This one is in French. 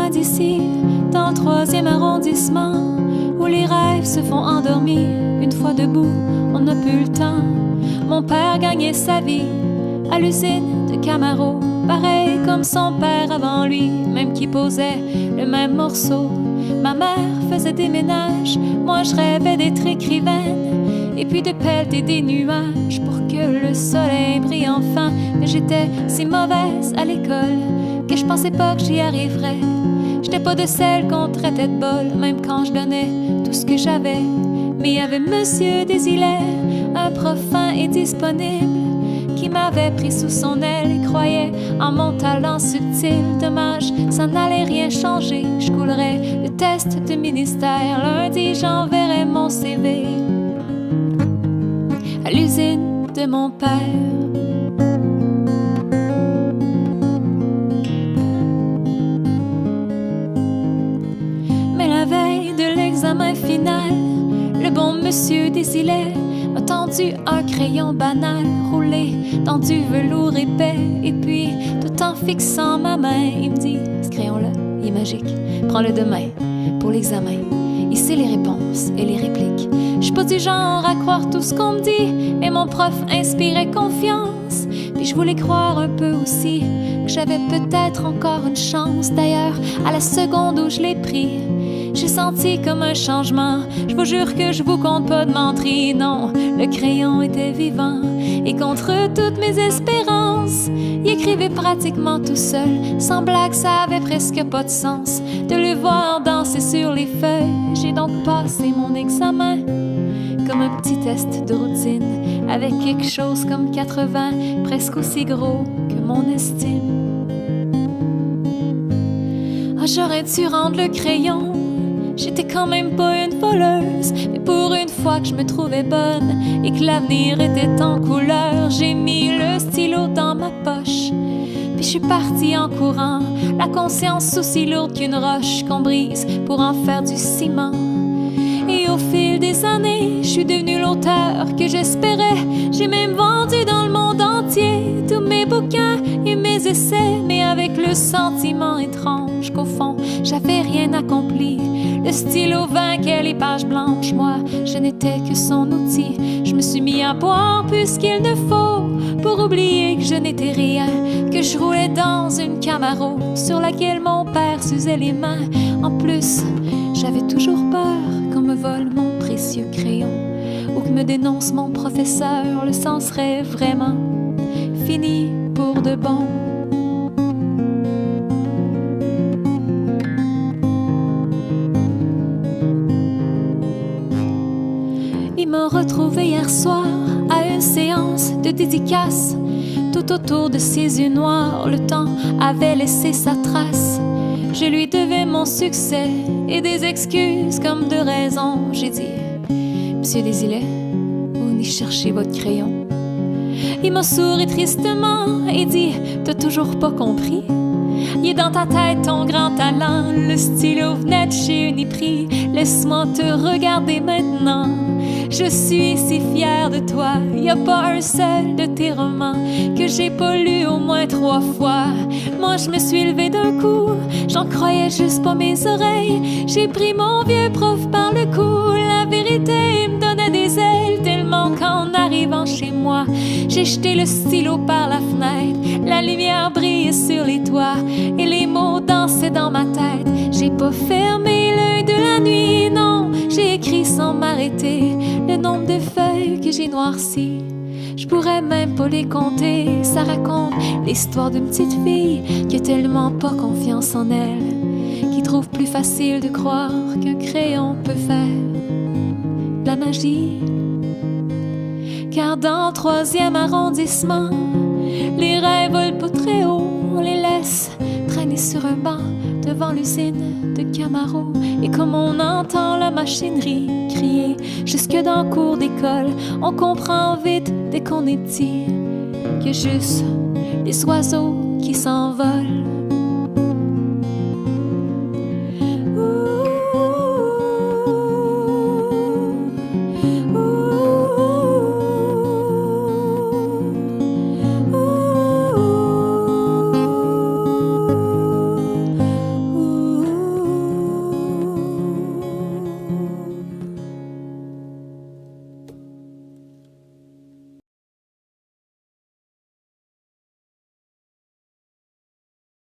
loin d'ici, dans le 3e arrondissement, où les rêves se font endormir. Une fois debout, on n'a plus le temps. Mon père gagnait sa vie à l'usine de Camaro, pareil comme son père avant lui, même qui posait le même morceau. Ma mère faisait des ménages, moi je rêvais d'être écrivaine, et puis de pelleter des nuages pour que le soleil brille enfin. Mais j'étais si mauvaise à l'école que je pensais pas que j'y arriverais. J'étais pas de celle qu'on traitait de bol, même quand je donnais tout ce que j'avais. Mais il y avait Monsieur Desilets, un prof fin et disponible, qui m'avait pris sous son aile et croyait en mon talent subtil. Dommage, ça n'allait rien changer. Je coulerais le test de ministère. Lundi, j'enverrai mon CV à l'usine de mon père. Mais la veille de l'examen final, le bon Monsieur Desilets m'a tendu un crayon banal roulé dans du velours épais. Et puis, tout en fixant ma main, il me dit: ce crayon-là, il est magique, prends-le demain pour l'examen. Ici les réponses et les répliques. Je suis pas du genre à croire tout ce qu'on me dit, mais mon prof inspirait confiance. Puis je voulais croire un peu aussi que j'avais peut-être encore une chance. D'ailleurs, à la seconde où je l'ai pris, j'ai senti comme un changement. Je vous jure que je vous compte pas de menterie. Non, le crayon était vivant, et contre toutes mes espérances, il écrivait pratiquement tout seul. Sans blague, ça avait presque pas de sens de le voir danser sur les feuilles. J'ai donc passé mon examen comme un petit test de routine, avec quelque chose comme 80, presque aussi gros que mon estime. Ah, j'aurais dû rendre le crayon. J'étais quand même pas une voleuse, mais pour une fois que je me trouvais bonne et que l'avenir était en couleur, j'ai mis le stylo dans ma poche, puis je suis partie en courant, la conscience aussi lourde qu'une roche qu'on brise pour en faire du ciment. Et au fil des années, je suis devenue l'auteur que j'espérais. J'ai même vendu dans le monde entier tous mes bouquins et mes essais, mais avec le sentiment étrange qu'au fond, j'avais rien accompli. Le stylo vainquait les pages blanches, moi, je n'étais que son outil. Je me suis mis à boire plus qu'il ne faut pour oublier que je n'étais rien, que je roulais dans une Camaro sur laquelle mon père s'usait les mains. En plus, j'avais toujours peur qu'on me vole mon précieux crayon ou que me dénonce mon professeur. Le sang serait vraiment fini pour de bon. Il m'a retrouvée hier soir à une séance de dédicace. Tout autour de ses yeux noirs, le temps avait laissé sa trace. Je lui devais mon succès et des excuses comme de raison. J'ai dit: Monsieur Desilets, vous venez chercher votre crayon. Il m'a souri tristement et dit: t'as toujours pas compris? Il est dans ta tête ton grand talent. Le stylo venait de chez Uniprix. Laisse-moi te regarder maintenant. Je suis si fière de toi. Y a pas un seul de tes romans que j'ai pas lu au moins 3 fois. Moi je me suis levée d'un coup, j'en croyais juste pas mes oreilles. J'ai pris mon vieux prof par le cou. La vérité me donnait des ailes tellement qu'en arrivant chez moi, j'ai jeté le stylo par la fenêtre. La lumière brillait sur les toits et les mots dansaient dans ma tête. J'ai pas fermé l'œil de la nuit, non, j'ai écrit sans m'arrêter le nombre de feuilles que j'ai noircies. Je pourrais même pas les compter. Ça raconte l'histoire d'une petite fille qui a tellement pas confiance en elle, qui trouve plus facile de croire qu'un crayon peut faire de la magie. Car dans le 3e arrondissement, les rêves volent pas très haut. On les laisse traîner sur un banc devant l'usine de Camaro. Et comme on entend la machinerie crier jusque dans le cours d'école, on comprend vite dès qu'on est petit qu'il y a juste les oiseaux qui s'envolent.